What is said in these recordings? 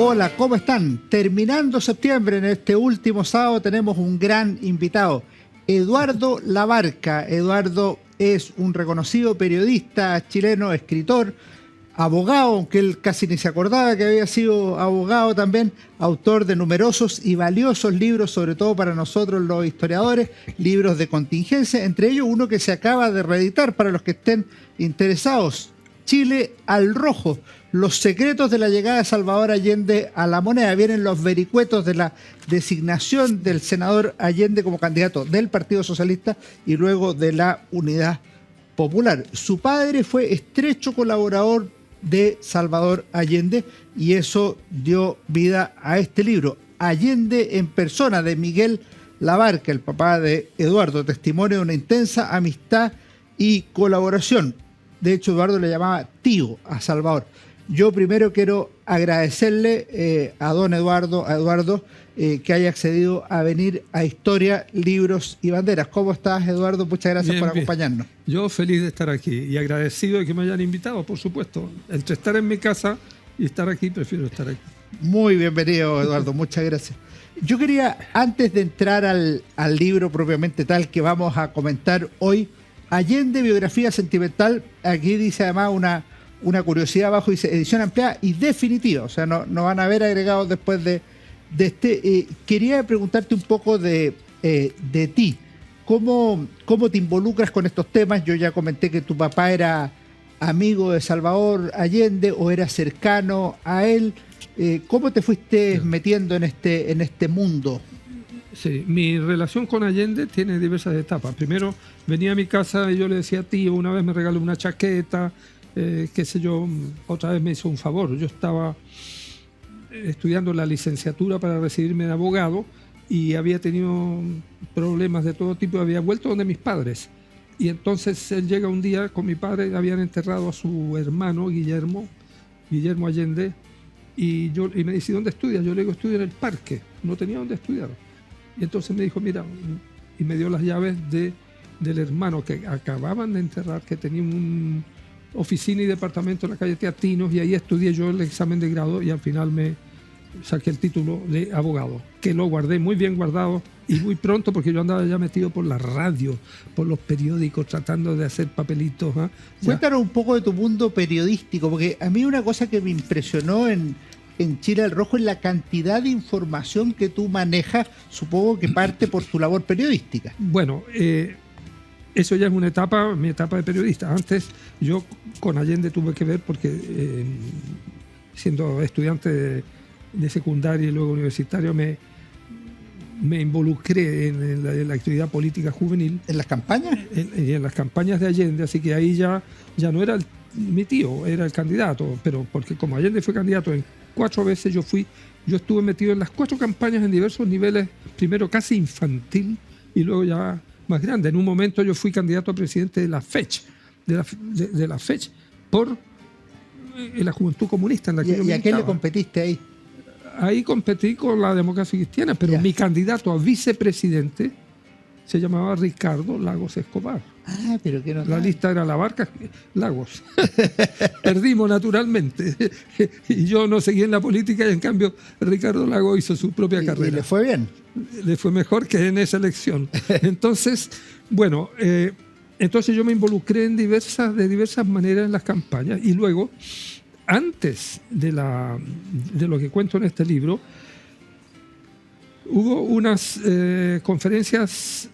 Hola, ¿cómo están? Terminando septiembre, en este último sábado tenemos un gran invitado, Eduardo Labarca. Eduardo es un reconocido periodista chileno, escritor, abogado, aunque él casi ni se acordaba que había sido abogado también, autor de numerosos y valiosos libros, sobre todo para nosotros los historiadores, libros de contingencia, entre ellos uno que se acaba de reeditar para los que estén interesados, Chile al rojo, los secretos de la llegada de Salvador Allende a la moneda. Vienen los vericuetos de la designación del senador Allende como candidato del Partido Socialista y luego de la Unidad Popular. Su padre fue estrecho colaborador de Salvador Allende y eso dio vida a este libro, Allende en persona, de Miguel Labarca, el papá de Eduardo, testimonio de una intensa amistad y colaboración. De hecho, Eduardo le llamaba tío a Salvador. Yo primero quiero agradecerle a don Eduardo, que haya accedido a venir a Historia, Libros y Banderas. ¿Cómo estás, Eduardo? Muchas gracias por acompañarnos. Yo feliz de estar aquí y agradecido de que me hayan invitado, por supuesto. Entre estar en mi casa y estar aquí, prefiero estar aquí. Muy bienvenido, Eduardo. Muchas gracias. Yo quería, antes de entrar al libro propiamente tal que vamos a comentar hoy, Allende, biografía sentimental, aquí dice además una curiosidad abajo, dice edición ampliada y definitiva, o sea, no van a haber agregados después de este. Quería preguntarte un poco de ti, ¿cómo te involucras con estos temas? Yo ya comenté que tu papá era amigo de Salvador Allende o era cercano a él. ¿Cómo te fuiste metiendo en este mundo? Sí, mi relación con Allende tiene diversas etapas. Primero venía a mi casa y yo le decía, tío, una vez me regaló una chaqueta, qué sé yo, otra vez me hizo un favor. Yo estaba estudiando la licenciatura para recibirme de abogado y había tenido problemas de todo tipo, había vuelto donde mis padres. Y entonces él llega un día con mi padre, habían enterrado a su hermano Guillermo Allende, y me dice, ¿dónde estudias? Yo le digo, estudio en el parque, no tenía dónde estudiar. Y entonces me dijo, mira, y me dio las llaves del hermano que acababan de enterrar, que tenía una oficina y departamento en la calle Teatinos, y ahí estudié yo el examen de grado y al final me saqué el título de abogado, que lo guardé muy bien guardado y muy pronto, porque yo andaba ya metido por la radio, por los periódicos, tratando de hacer papelitos. Cuéntanos un poco de tu mundo periodístico, porque a mí una cosa que me impresionó en Chile al Rojo es la cantidad de información que tú manejas, supongo que parte por tu labor periodística. Bueno, eso ya es mi etapa de periodista. Antes yo con Allende tuve que ver porque siendo estudiante de secundaria y luego universitario me involucré en la actividad política juvenil. ¿En las campañas? En las campañas de Allende, así que ahí ya no era mi tío, era el candidato, pero porque como Allende fue candidato en 4 veces, yo estuve metido en las 4 campañas en diversos niveles, primero casi infantil y luego ya más grande. En un momento yo fui candidato a presidente de la FECH, de la FECH, por la Juventud Comunista en la que yo militaba. ¿Y a qué le competiste ahí? Ahí competí con la Democracia Cristiana, pero mi candidato a vicepresidente se llamaba Ricardo Lagos Escobar. Ah, pero qué notable. La lista era Labarca, Lagos. Perdimos naturalmente. Y yo no seguí en la política y en cambio Ricardo Lagos hizo su propia carrera. ¿Y le fue bien? Le fue mejor que en esa elección. Entonces, bueno, entonces yo me involucré de diversas maneras en las campañas y luego, antes de lo que cuento en este libro, hubo unas conferencias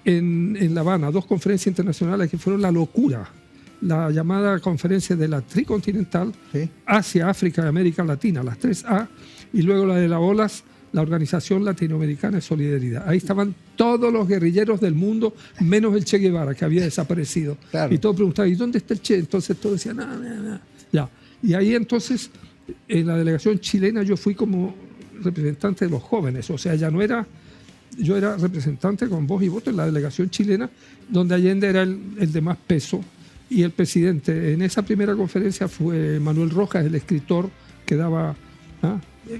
en La Habana, 2 conferencias internacionales que fueron la locura, la llamada conferencia de la Tricontinental, ¿sí? Asia, África y América Latina, las 3A, y luego la de la OLAS, la Organización Latinoamericana de Solidaridad. Ahí estaban todos los guerrilleros del mundo, menos el Che Guevara, que había desaparecido. Claro. Y todos preguntaban, ¿y dónde está el Che? Entonces todos decían, no. Ya. Y ahí entonces, en la delegación chilena, yo fui como representante de los jóvenes, o sea, yo era representante con voz y voto en la delegación chilena, donde Allende era el de más peso, y el presidente en esa primera conferencia fue Manuel Rojas, el escritor que daba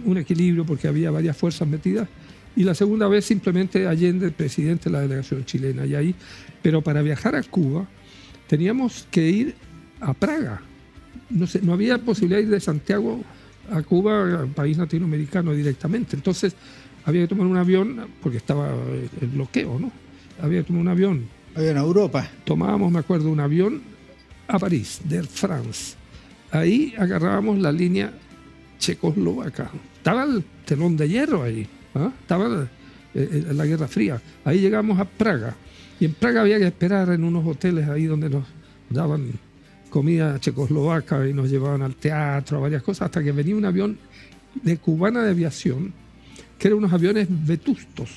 un equilibrio porque había varias fuerzas metidas, y la segunda vez simplemente Allende, el presidente de la delegación chilena. Y ahí, pero para viajar a Cuba teníamos que ir a Praga. No había posibilidad de ir de Santiago a Cuba, país latinoamericano directamente. Entonces había que tomar un avión, porque estaba el bloqueo, ¿no? Había que tomar un avión. Había en Europa. Tomábamos, me acuerdo, un avión a París, de Air France. Ahí agarrábamos la línea checoslovaca. Estaba el telón de hierro ahí, ¿ah? Estaba la Guerra Fría. Ahí llegamos a Praga. Y en Praga había que esperar en unos hoteles ahí donde nos daban comida checoslovaca y nos llevaban al teatro, a varias cosas, hasta que venía un avión de Cubana de Aviación, que eran unos aviones vetustos,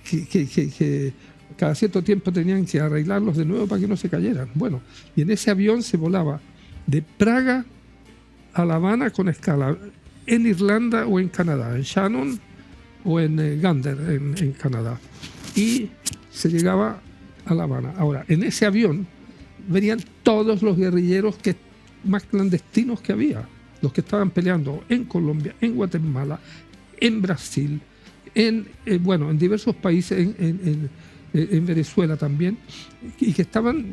que cada cierto tiempo tenían que arreglarlos de nuevo para que no se cayeran. Bueno, y en ese avión se volaba de Praga a La Habana con escala en Irlanda o en Canadá, en Shannon o en Gander, en Canadá. Y se llegaba a La Habana. Ahora, en ese avión venían todos los guerrilleros más clandestinos que había, los que estaban peleando en Colombia, en Guatemala, en Brasil, en diversos países, en Venezuela también, y que estaban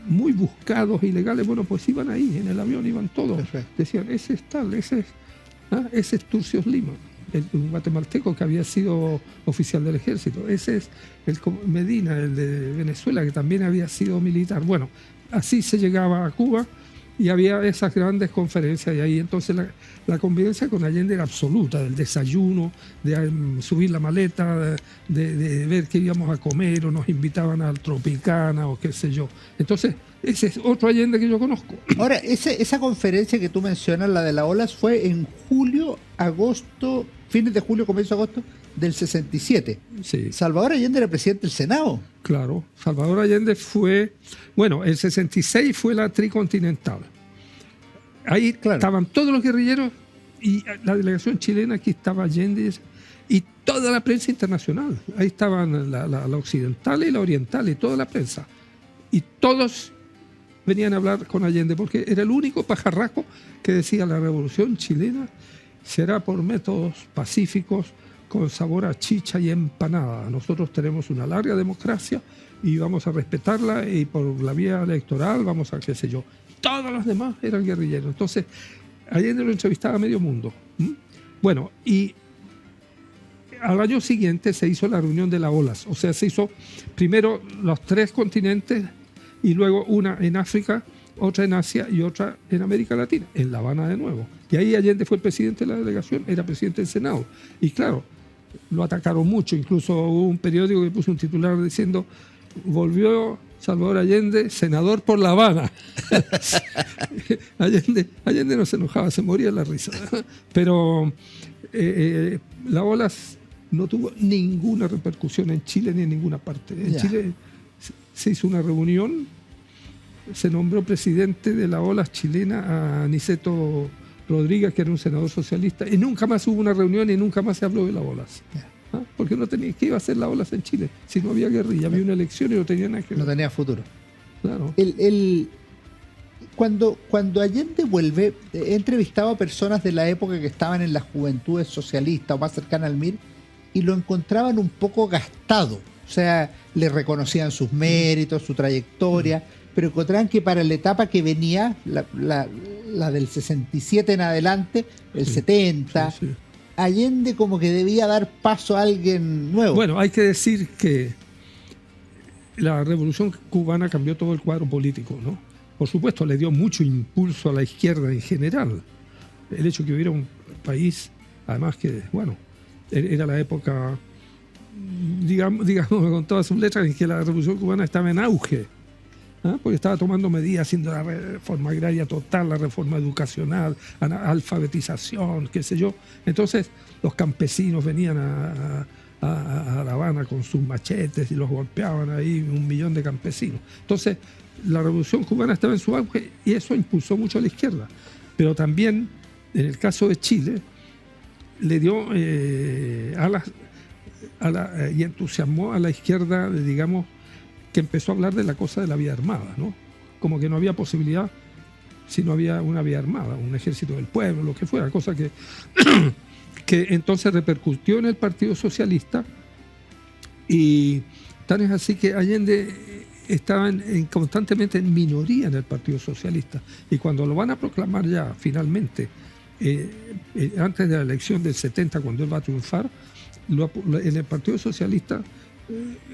muy buscados, ilegales. Bueno, pues iban ahí, en el avión iban todos. Perfecto. Decían, ese es tal, ese es Turcios Lima, un guatemalteco que había sido oficial del ejército. Ese es el Medina, el de Venezuela, que también había sido militar. Bueno, así se llegaba a Cuba y había esas grandes conferencias, y ahí entonces la convivencia con Allende era absoluta, del desayuno, de subir la maleta, de ver qué íbamos a comer, o nos invitaban al Tropicana o qué sé yo. Entonces, ese es otro Allende que yo conozco. Ahora, esa conferencia que tú mencionas, la de la OLAS, fue en julio, agosto, fines de julio, comienzo de agosto del 67. Sí. Salvador Allende era presidente del Senado. Claro, Salvador Allende fue, el 66 fue la tricontinental. Ahí estaban todos los guerrilleros y la delegación chilena, aquí estaba Allende y toda la prensa internacional. Ahí estaban la occidental y la oriental y toda la prensa. Y todos venían a hablar con Allende porque era el único pajarraco que decía: la revolución chilena será por métodos pacíficos, con sabor a chicha y empanada. Nosotros tenemos una larga democracia y vamos a respetarla, y por la vía electoral vamos a qué sé yo. Todos los demás eran guerrilleros. Entonces, Allende lo entrevistaba a medio mundo. Bueno, y al año siguiente se hizo la reunión de la OLAS. O sea, se hizo primero los 3 continentes y luego una en África, otra en Asia y otra en América Latina, en La Habana de nuevo. Y ahí Allende fue el presidente de la delegación, era presidente del Senado. Y claro, lo atacaron mucho. Incluso hubo un periódico que puso un titular diciendo: volvió Salvador Allende, senador por La Habana. Allende no se enojaba, se moría de la risa. Pero la OLAS no tuvo ninguna repercusión en Chile ni en ninguna parte. En Chile se hizo una reunión, se nombró presidente de la OLAS chilena a Niceto Rodríguez, que era un senador socialista, y nunca más hubo una reunión y nunca más se habló de la OLAS. ¿Ah? Porque ¿qué iba a hacer la OLAS en Chile? Si no había guerrilla, había una elección y no tenía nada que ver. No tenía futuro. Claro. Cuando Allende vuelve, he entrevistado a personas de la época que estaban en las juventudes socialistas o más cercanas al MIR, y lo encontraban un poco gastado. O sea, le reconocían sus méritos, su trayectoria, pero encontraban que para la etapa que venía, la del 67 en adelante, el 70, Allende como que debía dar paso a alguien nuevo. Bueno, hay que decir que la revolución cubana cambió todo el cuadro político, ¿no? Por supuesto, le dio mucho impulso a la izquierda en general. El hecho de que hubiera un país, además que, era la época, digamos con todas sus letras, en que la revolución cubana estaba en auge. Porque estaba tomando medidas, haciendo la reforma agraria total, la reforma educacional, alfabetización, qué sé yo. Entonces los campesinos venían a La Habana con sus machetes y los golpeaban ahí, 1 millón de campesinos. Entonces la revolución cubana estaba en su auge y eso impulsó mucho a la izquierda. Pero también, en el caso de Chile, le dio y entusiasmó a la izquierda, digamos, que empezó a hablar de la cosa de la vía armada, ¿no? Como que no había posibilidad si no había una vía armada, un ejército del pueblo, lo que fuera, cosa que entonces repercutió en el Partido Socialista, y tan es así que Allende estaba constantemente en minoría en el Partido Socialista, y cuando lo van a proclamar ya finalmente antes de la elección del 70, cuando él va a triunfar, en el Partido Socialista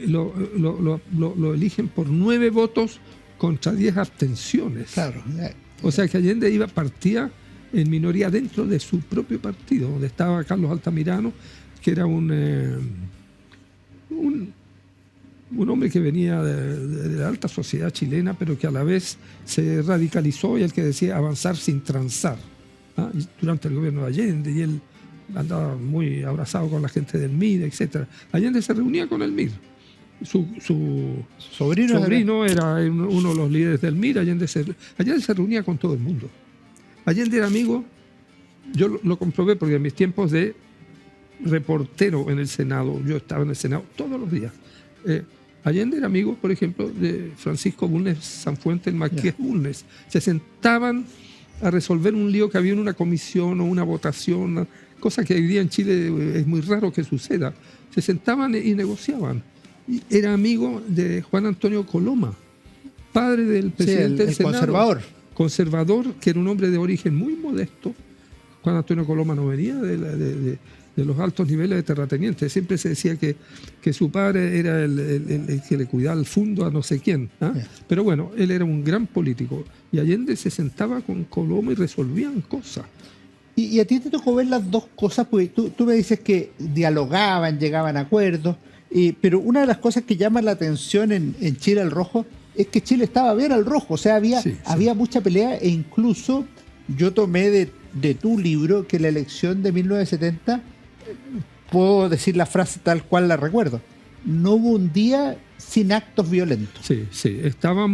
lo eligen por 9 votos contra 10 abstenciones. Claro. O sea que Allende partía en minoría dentro de su propio partido, donde estaba Carlos Altamirano, que era un hombre que venía de la alta sociedad chilena, pero que a la vez se radicalizó, y el que decía avanzar sin transar, ¿ah? Durante el gobierno de Allende, y él andaba muy abrazado con la gente del MIR, etc. Allende se reunía con el MIR. Su sobrino era uno de los líderes del MIR. Allende se reunía con todo el mundo. Allende era amigo, yo lo comprobé porque en mis tiempos de reportero en el Senado, yo estaba en el Senado todos los días. Allende era amigo, por ejemplo, de Francisco Bulnes Sanfuentes, el Marqués Bulnes. Se sentaban a resolver un lío que había en una comisión o una votación, cosa que hoy día en Chile es muy raro que suceda. Se sentaban y negociaban. Y era amigo de Juan Antonio Coloma, padre del presidente del Senado. Conservador, que era un hombre de origen muy modesto. Juan Antonio Coloma no venía de los altos niveles de terrateniente. Siempre se decía que su padre era el que le cuidaba el fundo a no sé quién. ¿Ah? Yeah. Pero bueno, él era un gran político. Y Allende se sentaba con Coloma y resolvían cosas. Y a ti te tocó ver las dos cosas, porque tú me dices que dialogaban, llegaban a acuerdos, pero una de las cosas que llama la atención en Chile al rojo es que Chile estaba bien al rojo. O sea, había mucha pelea, e incluso yo tomé de tu libro que la elección de 1970, puedo decir la frase tal cual la recuerdo, no hubo un día sin actos violentos. Sí, estaba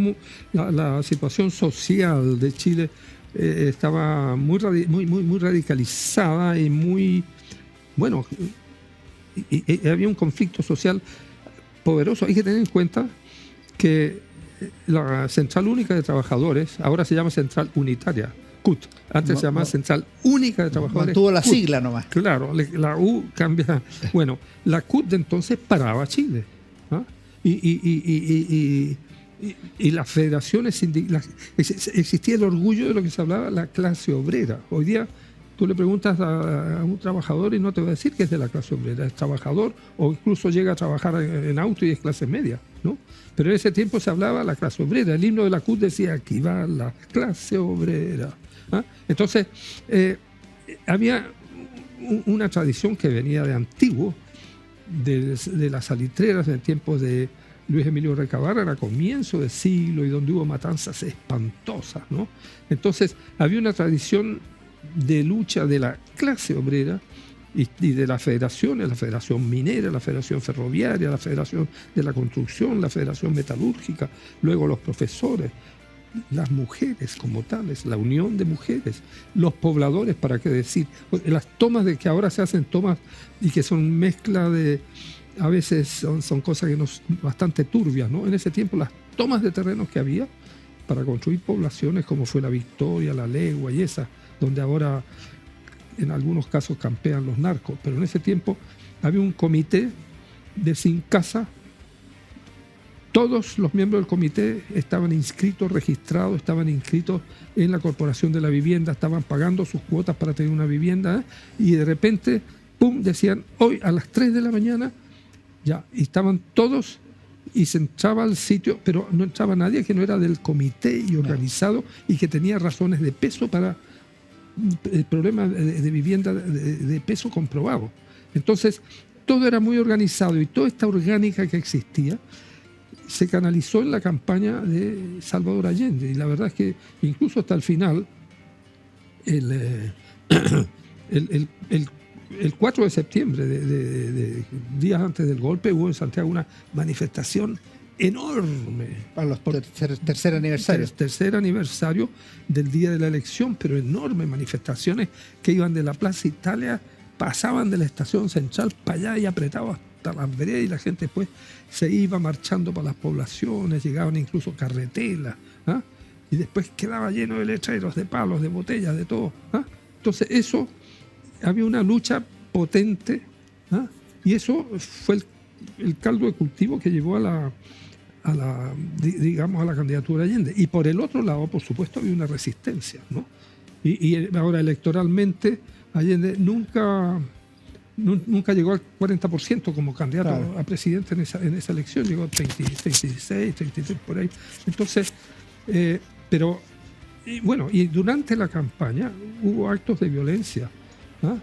la situación social de Chile estaba muy radicalizada y muy, bueno, y había un conflicto social poderoso. Hay que tener en cuenta que la Central Única de Trabajadores ahora se llama Central Unitaria, CUT. Antes se llamaba Central Única de Trabajadores. Mantuvo la sigla nomás. Claro, la U cambia. Bueno, la CUT de entonces paraba Chile. ¿Ah? Y las federaciones sindicales, existía el orgullo de lo que se hablaba la clase obrera. Hoy día tú le preguntas a un trabajador y no te va a decir que es de la clase obrera, es trabajador, o incluso llega a trabajar en auto y es clase media, ¿no? Pero en ese tiempo se hablaba la clase obrera. El himno de la CUT decía: aquí va la clase obrera. ¿Ah? Entonces, había una tradición que venía de antiguo, de las salitreras en tiempos de Luis Emilio Recabarren, a comienzo del siglo, y donde hubo matanzas espantosas, ¿no? Entonces, había una tradición de lucha de la clase obrera y de las federaciones, la Federación Minera, la Federación Ferroviaria, la Federación de la Construcción, la Federación Metalúrgica, luego los profesores, las mujeres como tales, la unión de mujeres, los pobladores, para qué decir, las tomas de que ahora se hacen tomas y que son mezcla de, a veces son cosas que bastante turbias, ¿no? En ese tiempo las tomas de terrenos que había para construir poblaciones, como fue la Victoria, la Legua y esas, donde ahora en algunos casos campean los narcos, pero en ese tiempo había un comité de Sin Casa. Todos los miembros del comité estaban inscritos, registrados, estaban inscritos en la Corporación de la Vivienda, estaban pagando sus cuotas para tener una vivienda, y de repente, ¡pum!, decían: hoy a las 3 de la mañana, ya, y estaban todos, y se entraba al sitio, pero no entraba nadie que no era del comité y organizado y que tenía razones de peso para el problema de vivienda de peso comprobado. Entonces, todo era muy organizado, y toda esta orgánica que existía se canalizó en la campaña de Salvador Allende. Y la verdad es que incluso hasta el final, el 4 de septiembre, de días antes del golpe, hubo en Santiago una manifestación enorme. Para los tercer aniversario. Tercer aniversario del día de la elección, pero enormes manifestaciones que iban de la Plaza Italia, pasaban de la Estación Central para allá y apretaban hasta las veredas, y la gente después se iba marchando para las poblaciones, llegaban incluso carretelas, ¿ah? Y después quedaba lleno de letreros, de palos, de botellas, de todo, ¿ah? Entonces eso, había una lucha potente, ¿ah? Y eso fue el caldo de cultivo que llevó a la candidatura de Allende. Y por el otro lado, por supuesto, había una resistencia, ¿no? Y ahora electoralmente Allende nunca llegó al 40% como candidato a presidente en esa elección, llegó a 36, 33 por ahí. Entonces, y durante la campaña hubo actos de violencia, ¿ah?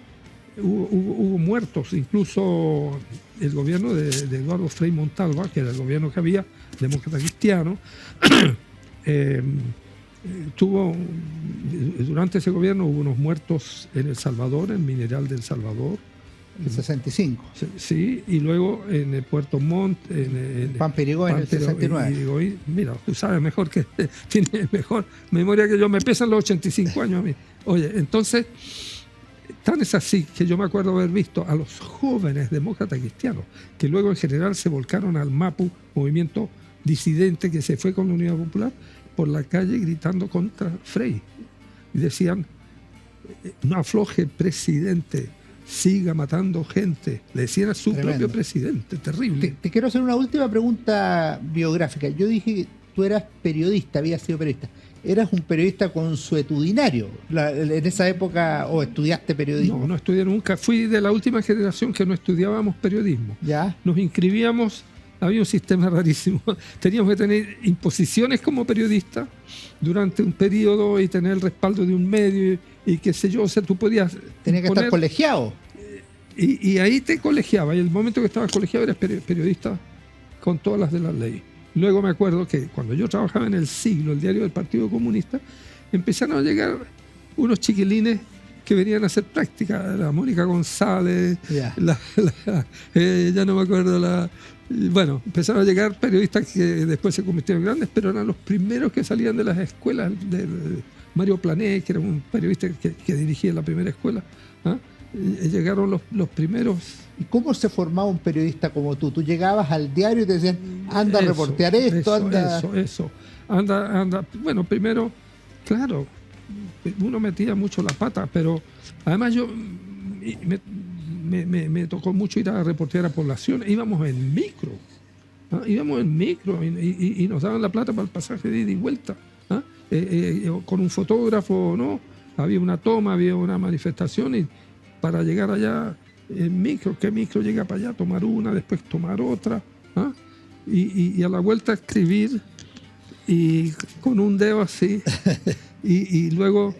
Hubo muertos, incluso el gobierno de Eduardo Frei Montalva, que era el gobierno que había, demócrata cristiano, durante ese gobierno hubo unos muertos en El Salvador, en Mineral del Salvador. En 65. Sí, y luego en el Puerto Montt, en Pampirigói en el 69. Mira, tú sabes mejor que tienes mejor memoria que yo, me pesan los 85 años a mí. Oye, entonces, tan es así que yo me acuerdo haber visto a los jóvenes demócratas cristianos, que luego en general se volcaron al MAPU, movimiento disidente que se fue con la Unidad Popular, por la calle gritando contra Frei. Y decían, no afloje, presidente, siga matando gente. Le decían a su propio presidente, terrible. Te quiero hacer una última pregunta biográfica. Yo dije que tú eras periodista, habías sido periodista. ¿Eras un periodista consuetudinario en esa época o estudiaste periodismo? No estudié nunca. Fui de la última generación que no estudiábamos periodismo. ¿Ya? Nos inscribíamos, había un sistema rarísimo. Teníamos que tener imposiciones como periodista durante un periodo y tener el respaldo de un medio y qué sé yo. O sea, tú podías... Tenías que estar colegiado. Y ahí te colegiaba. Y el momento que estabas colegiado eras periodista con todas las de la ley. Luego me acuerdo que cuando yo trabajaba en El Siglo, el diario del Partido Comunista, empezaron a llegar unos chiquilines que venían a hacer práctica. La Mónica González, ya no me acuerdo Bueno, empezaron a llegar periodistas que después se convirtieron en grandes, pero eran los primeros que salían de las escuelas. Mario Plané, que era un periodista que dirigía la primera escuela. Llegaron los primeros. ¿Y cómo se formaba un periodista como tú? Tú llegabas al diario y te decían, anda a reportear esto, anda... Eso. Anda. Bueno, primero, claro, uno metía mucho la pata, pero además me tocó mucho ir a reportear a poblaciones. Íbamos en micro, y nos daban la plata para el pasaje de ida y vuelta, con un fotógrafo, ¿no? Había una toma, había una manifestación y para llegar allá en micro, ¿qué micro llega para allá? Tomar una, después tomar otra, y a la vuelta escribir y con un dedo así y luego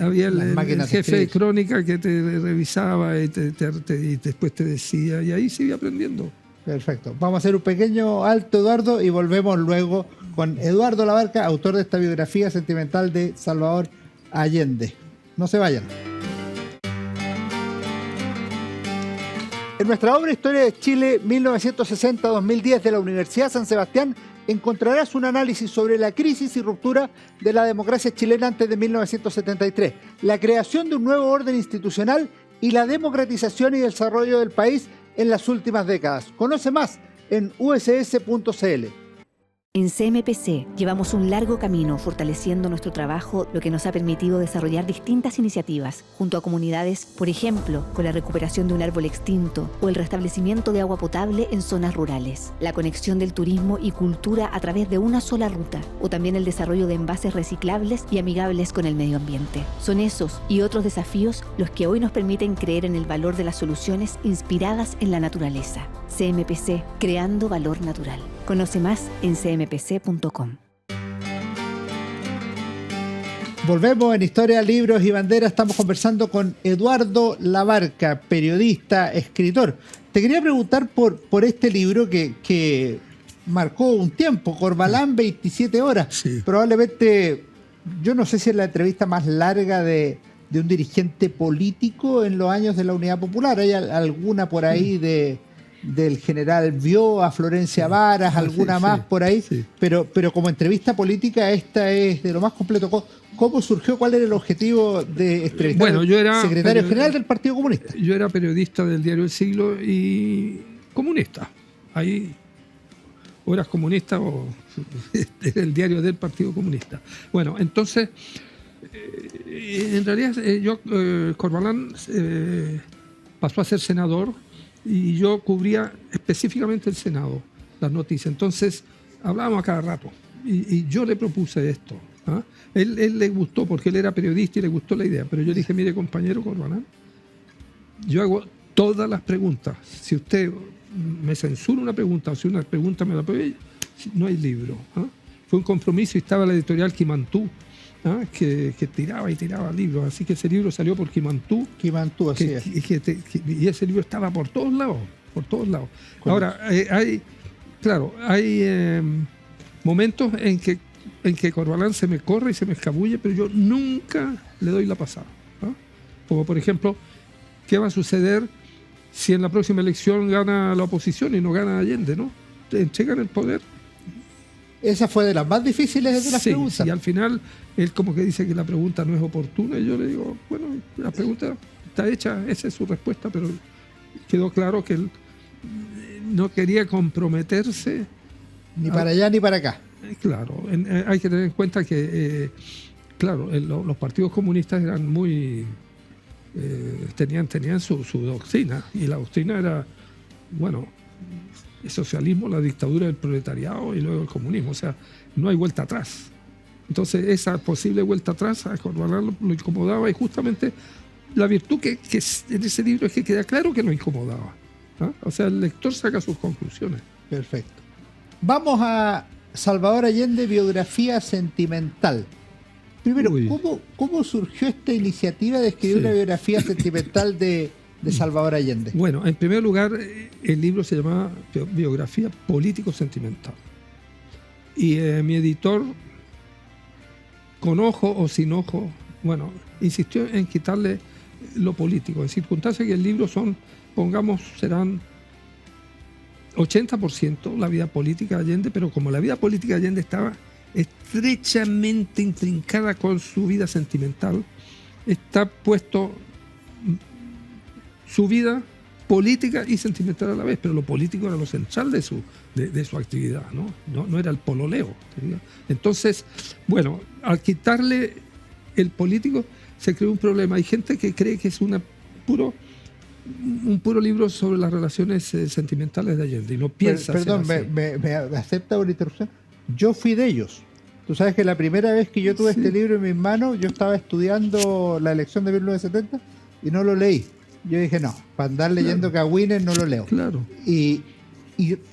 había el jefe de crónica que te revisaba y después te decía, y ahí sigue aprendiendo. Perfecto. Vamos a hacer un pequeño alto, Eduardo, y volvemos luego con Eduardo Labarca, autor de esta biografía sentimental de Salvador Allende. No se vayan. En nuestra obra Historia de Chile 1960-2010 de la Universidad San Sebastián encontrarás un análisis sobre la crisis y ruptura de la democracia chilena antes de 1973, la creación de un nuevo orden institucional y la democratización y desarrollo del país en las últimas décadas. Conoce más en uss.cl. En CMPC llevamos un largo camino fortaleciendo nuestro trabajo, lo que nos ha permitido desarrollar distintas iniciativas junto a comunidades, por ejemplo, con la recuperación de un árbol extinto o el restablecimiento de agua potable en zonas rurales, la conexión del turismo y cultura a través de una sola ruta, o también el desarrollo de envases reciclables y amigables con el medio ambiente. Son esos y otros desafíos los que hoy nos permiten creer en el valor de las soluciones inspiradas en la naturaleza. CMPC, creando valor natural. Conoce más en cmpc.com. Volvemos en Historia, Libros y Banderas. Estamos conversando con Eduardo Labarca, periodista, escritor. Te quería preguntar por este libro que marcó un tiempo, Corbalán 27 horas. Sí. Probablemente, yo no sé si es la entrevista más larga de un dirigente político en los años de la Unidad Popular. ¿Hay alguna por ahí del general Vió a Florencia Varas, alguna más por ahí? Sí. Pero como entrevista política esta es de lo más completo. ¿Cómo surgió? ¿Cuál era el objetivo de entrevistar al secretario general del Partido Comunista? Yo era periodista del diario El Siglo y comunista. Ahí o eras comunista o era el diario del Partido Comunista. Bueno, entonces, en realidad Corbalán pasó a ser senador y yo cubría específicamente el Senado, las noticias. Entonces hablábamos a cada rato y yo le propuse esto ¿ah? Él le gustó porque él era periodista y le gustó la idea. Pero yo dije, mire, compañero Corbalán, yo hago todas las preguntas. Si usted me censura una pregunta o si una pregunta me la pide, no hay libro. ¿Ah? Fue un compromiso y estaba la editorial Quimantú, ¿ah? que tiraba y tiraba libros. Así que ese libro salió por Quimantú. Quimantú, así es. Y ese libro estaba por todos lados. Por todos lados. Correcto. Ahora, hay momentos en que Corbalán se me corre y se me escabulle, pero yo nunca le doy la pasada. ¿Ah? Como por ejemplo, ¿qué va a suceder si en la próxima elección gana la oposición y no gana Allende, ¿no? ¿Te entregan el poder? Esa fue de las más difíciles de las preguntas. Y al final él como que dice que la pregunta no es oportuna y yo le digo, bueno, la pregunta está hecha, esa es su respuesta, pero quedó claro que él no quería comprometerse. Ni para allá ni para acá. Claro, hay que tener en cuenta que, los partidos comunistas eran muy... tenían su doctrina, y la doctrina era, bueno, el socialismo, la dictadura del proletariado y luego el comunismo, o sea, no hay vuelta atrás. Entonces esa posible vuelta atrás a Corbalán lo incomodaba, y justamente la virtud que en ese libro es que queda claro que lo incomodaba. ¿Ah? O sea, el lector saca sus conclusiones. Perfecto. Vamos a Salvador Allende, biografía sentimental. Primero, ¿cómo surgió esta iniciativa de escribir una biografía sentimental de Salvador Allende? Bueno, en primer lugar, el libro se llamaba Biografía Político-Sentimental. Y mi editor, con ojo o sin ojo, bueno, insistió en quitarle lo político, en circunstancias que el libro serán 80% la vida política de Allende, pero como la vida política de Allende estaba estrechamente intrincada con su vida sentimental, está puesto su vida política y sentimental a la vez, pero lo político era lo central de su actividad, no era el pololeo. Entonces, bueno, al quitarle el político se creó un problema. Hay gente que cree que es un puro libro sobre las relaciones sentimentales de Allende y no piensa. Perdón, ¿me acepta una interrupción? Yo fui de ellos. Tú sabes que la primera vez que yo tuve este libro en mis manos, yo estaba estudiando la elección de 1970 y no lo leí. Yo dije, no, para andar leyendo cagüines no lo leo. Claro. Y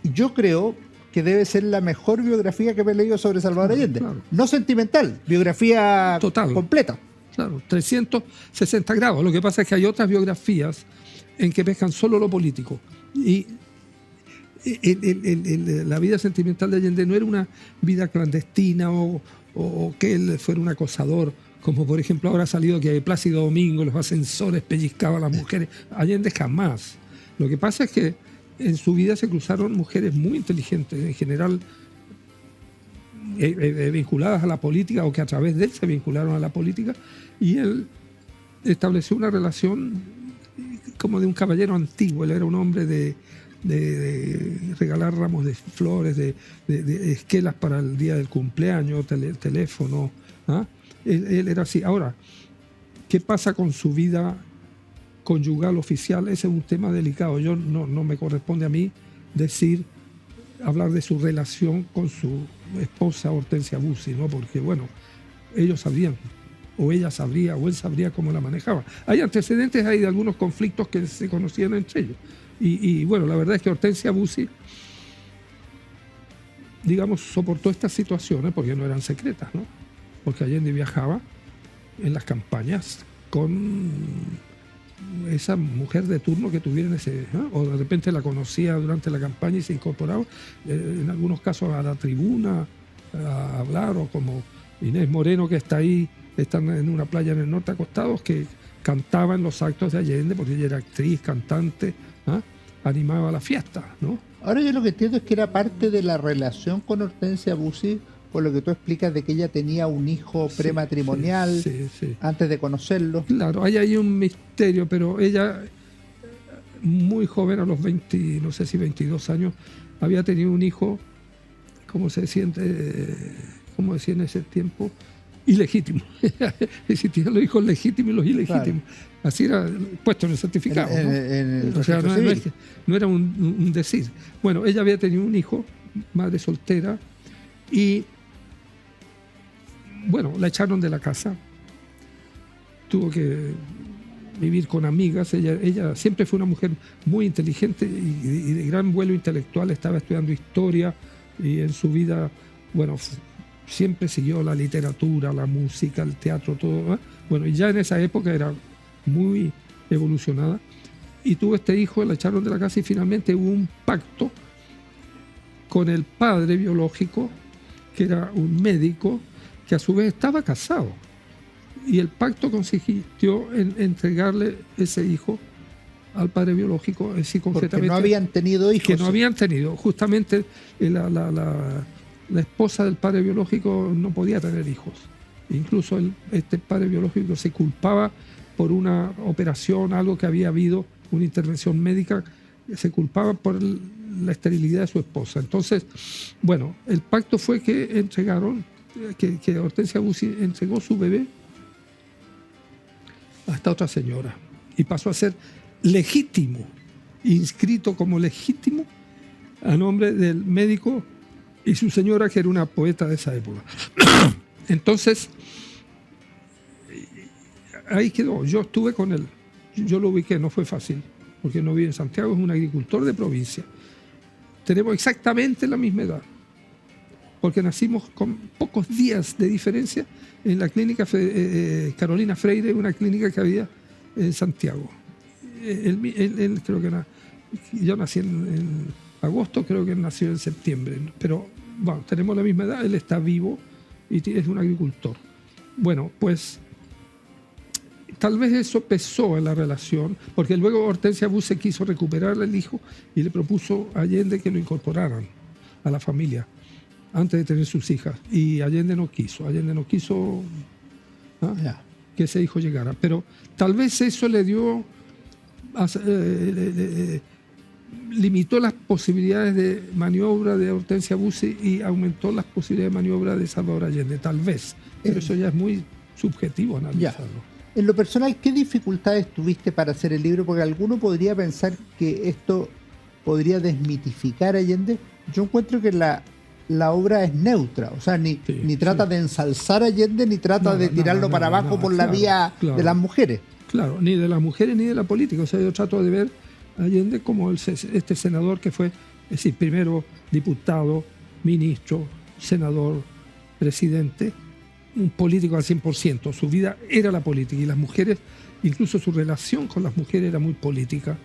yo creo que debe ser la mejor biografía que me he leído sobre Salvador Allende. Claro. No sentimental, biografía total, completa. Claro, 360 grados. Lo que pasa es que hay otras biografías en que pescan solo lo político. Y la vida sentimental de Allende no era una vida clandestina o que él fuera un acosador, como por ejemplo ahora ha salido que Plácido Domingo, los ascensores, pellizcaba a las mujeres. Allende jamás. Lo que pasa es que en su vida se cruzaron mujeres muy inteligentes, en general vinculadas a la política o que a través de él se vincularon a la política, y él estableció una relación como de un caballero antiguo. Él era un hombre de regalar ramos de flores, de esquelas para el día del cumpleaños, teléfono. ¿Ah? Él era así. Ahora, ¿qué pasa con su vida conyugal oficial? Ese es un tema delicado. Yo no me corresponde a mí hablar de su relación con su esposa Hortensia Bussi, ¿no? Porque, bueno, ellos sabrían, o ella sabría, o él sabría cómo la manejaba. Hay antecedentes ahí de algunos conflictos que se conocían entre ellos. Y bueno, la verdad es que Hortensia Bussi, digamos, soportó estas situaciones porque no eran secretas, ¿no? Porque Allende viajaba en las campañas con esa mujer de turno que tuviera o de repente la conocía durante la campaña y se incorporaba, en algunos casos a la tribuna a hablar, o como Inés Moreno, que está ahí, están en una playa en el norte acostados, que cantaba en los actos de Allende porque ella era actriz, cantante, animaba la fiesta, ¿no? Ahora yo lo que entiendo es que era parte de la relación con Hortensia Bussi, por lo que tú explicas de que ella tenía un hijo prematrimonial antes de conocerlo. Claro, hay ahí un misterio, pero ella, muy joven, a los 20, no sé si 22 años, había tenido un hijo, como se siente, como decía en ese tiempo, ilegítimo. Existían los hijos legítimos y los ilegítimos. Claro. Así era puesto en el certificado. O sea, no era un decir. Bueno, ella había tenido un hijo, madre soltera, y bueno, la echaron de la casa. Tuvo que vivir con amigas. Ella siempre fue una mujer muy inteligente y de gran vuelo intelectual. Estaba estudiando historia y en su vida, bueno, siempre siguió la literatura, la música, el teatro, todo, ¿eh? Bueno, y ya en esa época era muy evolucionada. Y tuvo este hijo, la echaron de la casa y finalmente hubo un pacto con el padre biológico, que era un médico, que a su vez estaba casado. Y el pacto consistió en entregarle ese hijo al padre biológico, es decir, Porque concretamente, no habían tenido hijos. que no habían tenido. Justamente la esposa del padre biológico no podía tener hijos. Incluso este padre biológico se culpaba por una operación, algo que había habido, una intervención médica, se culpaba por la esterilidad de su esposa. Entonces, bueno, el pacto fue que entregaron, que Hortensia Bussi entregó su bebé a esta otra señora y pasó a ser legítimo, inscrito como legítimo a nombre del médico y su señora, que era una poeta de esa época. Entonces, ahí quedó. Yo estuve con él, yo lo ubiqué, no fue fácil, porque no vive en Santiago, es un agricultor de provincia. Tenemos exactamente la misma edad, porque nacimos con pocos días de diferencia en la clínica Carolina Freire, una clínica que había en Santiago. Él creo que yo nací en agosto, creo que él nació en septiembre, pero bueno, tenemos la misma edad, él está vivo y es un agricultor. Bueno, pues tal vez eso pesó en la relación, porque luego Hortensia Bussi quiso recuperar el hijo y le propuso a Allende que lo incorporaran a la familia antes de tener sus hijas. Y Allende no quiso que ese hijo llegara. Pero tal vez eso le dio, limitó las posibilidades de maniobra de Hortensia Bussi y aumentó las posibilidades de maniobra de Salvador Allende, tal vez. Pero eso ya es muy subjetivo analizarlo. En lo personal, ¿qué dificultades tuviste para hacer el libro? Porque alguno podría pensar que esto podría desmitificar a Allende. Yo encuentro que la obra es neutra, o sea, ni trata de ensalzar a Allende, ni trata de tirarlo para abajo por la vía de las mujeres. Claro, ni de las mujeres ni de la política. O sea, yo trato de ver a Allende como este senador que fue, es decir, primero diputado, ministro, senador, presidente, un político al 100%. Su vida era la política y las mujeres, incluso su relación con las mujeres era muy política.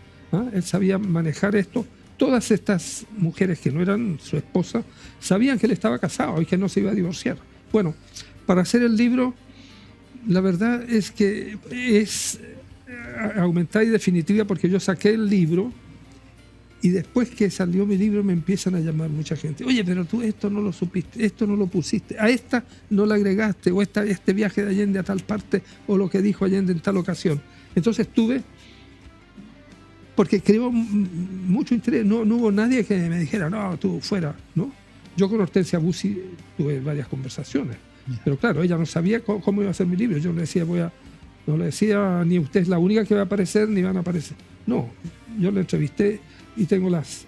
Él sabía manejar esto. Todas estas mujeres que no eran su esposa sabían que él estaba casado y que no se iba a divorciar. Bueno, para hacer el libro, la verdad es que es aumentada y definitiva, porque yo saqué el libro y después que salió mi libro me empiezan a llamar mucha gente. Oye, pero tú esto no lo supiste, esto no lo pusiste, a esta no la agregaste, o este viaje de Allende a tal parte, o lo que dijo Allende en tal ocasión. Entonces porque creó mucho interés, no hubo nadie que me dijera, no, tú fuera, ¿no? Yo con Hortensia Bussi tuve varias conversaciones, pero claro, ella no sabía cómo iba a ser mi libro. Yo le decía, no le decía, ni usted es la única que va a aparecer, ni van a aparecer. No, yo la entrevisté y tengo las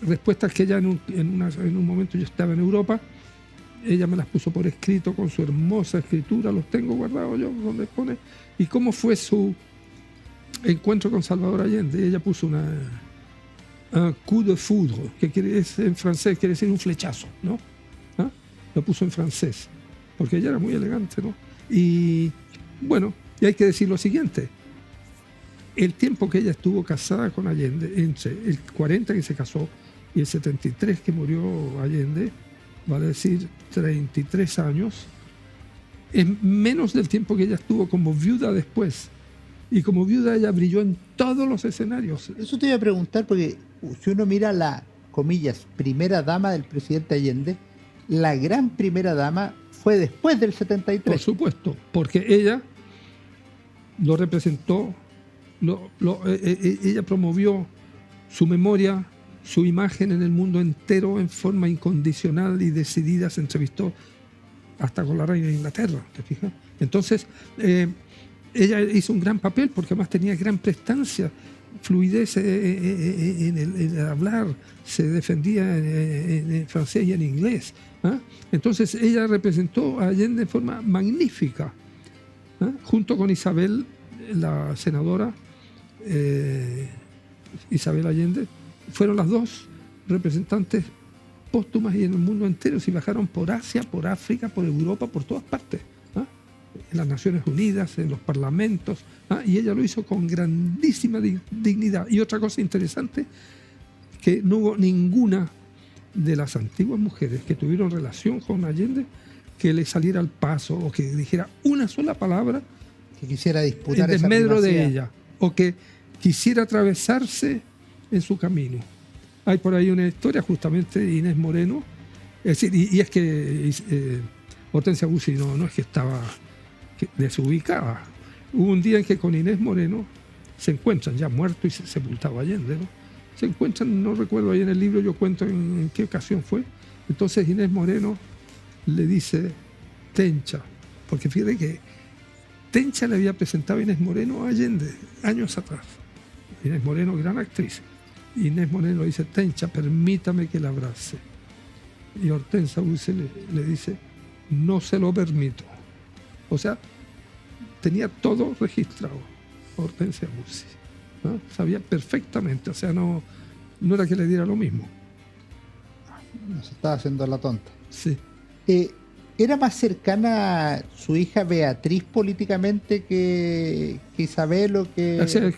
respuestas que ella en un momento yo estaba en Europa, ella me las puso por escrito con su hermosa escritura, los tengo guardados yo donde pone, y cómo fue su encuentro con Salvador Allende. Ella puso un coup de foudre, que en francés quiere decir un flechazo, ¿no? Lo puso en francés, porque ella era muy elegante, ¿no? Y bueno, y hay que decir lo siguiente: el tiempo que ella estuvo casada con Allende, entre el 40 que se casó y el 73 que murió Allende, vale decir 33 años, es menos del tiempo que ella estuvo como viuda después. Y como viuda ella brilló en todos los escenarios. Eso te iba a preguntar, porque si uno mira la, comillas, primera dama del presidente Allende, la gran primera dama fue después del 73. Por supuesto, porque ella lo representó, ella promovió su memoria, su imagen en el mundo entero en forma incondicional y decidida. Se entrevistó hasta con la reina de Inglaterra, ¿te fijas? Entonces, ella hizo un gran papel, porque además tenía gran prestancia fluidez en el hablar, se defendía en francés y en inglés. ¿Ah? Entonces ella representó a Allende de forma magnífica, ¿ah? Junto con Isabel, la senadora Isabel Allende, fueron las dos representantes póstumas y en el mundo entero, se viajaron por Asia, por África, por Europa, por todas partes, ¿ah? En las Naciones Unidas, en los parlamentos, ¿ah? Y ella lo hizo con grandísima dignidad. Y otra cosa interesante, que no hubo ninguna de las antiguas mujeres que tuvieron relación con Allende que le saliera al paso o que dijera una sola palabra que quisiera disputar en esa desmedro de primacía. ella o que quisiera atravesarse en su camino. Hay por ahí una historia justamente de Inés Moreno, es decir, y es que Hortensia Bussi no es que estaba desubicada. Hubo un día en que con Inés Moreno se encuentran, ya muerto y sepultado Allende, ¿no? Se encuentran, no recuerdo, ahí en el libro yo cuento en qué ocasión fue. Entonces Inés Moreno le dice Tencha, porque fíjate que Tencha le había presentado a Inés Moreno a Allende años atrás. Inés Moreno, gran actriz. Inés Moreno le dice, Tencha, permítame que la abrace. Y Hortensia Bussi le dice, no se lo permito. O sea, tenía todo registrado Hortensia Bussi, ¿no? Sabía perfectamente, o sea, no era que le diera lo mismo. No se estaba haciendo la tonta. Sí. ¿Era más cercana su hija Beatriz políticamente que Isabel o que...? O sea,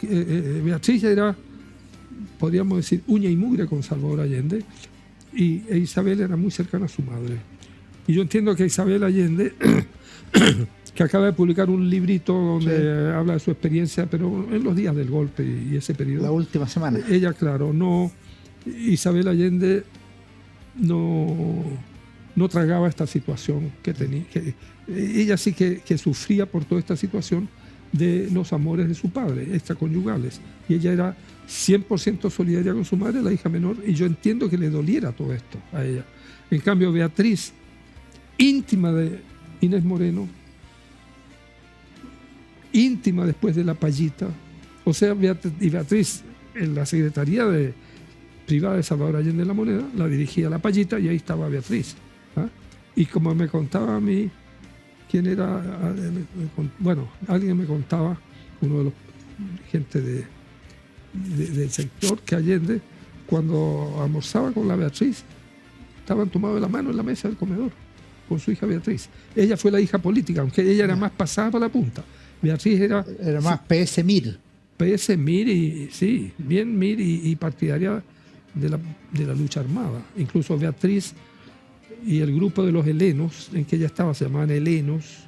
Beatriz era, podríamos decir, uña y mugre con Salvador Allende, e Isabel era muy cercana a su madre. Y yo entiendo que Isabel Allende, que acaba de publicar un librito donde habla de su experiencia, pero en los días del golpe y ese periodo. La última semana. Ella, claro, Isabel Allende no tragaba esta situación que tenía. Ella sí que sufría por toda esta situación de los amores de su padre, extraconyugales. Y ella era 100% solidaria con su madre, la hija menor, y yo entiendo que le doliera todo esto a ella. En cambio, Beatriz, íntima de Inés Moreno, íntima después de la Payita, o sea, Beatriz en la Secretaría Privada de Salvador Allende de la Moneda la dirigía la Payita y ahí estaba Beatriz, ¿ah? Y como me contaba a mí quién era, bueno, alguien me contaba, uno de los gente del sector, que Allende, cuando almorzaba con la Beatriz, estaban tomados de la mano en la mesa del comedor con su hija Beatriz. Ella fue la hija política, aunque ella era más pasada para la punta. Beatriz era más PS Mir. PS Mir, y sí, bien Mir y partidaria de la lucha armada. Incluso Beatriz y el grupo de los helenos en que ella estaba se llamaban helenos,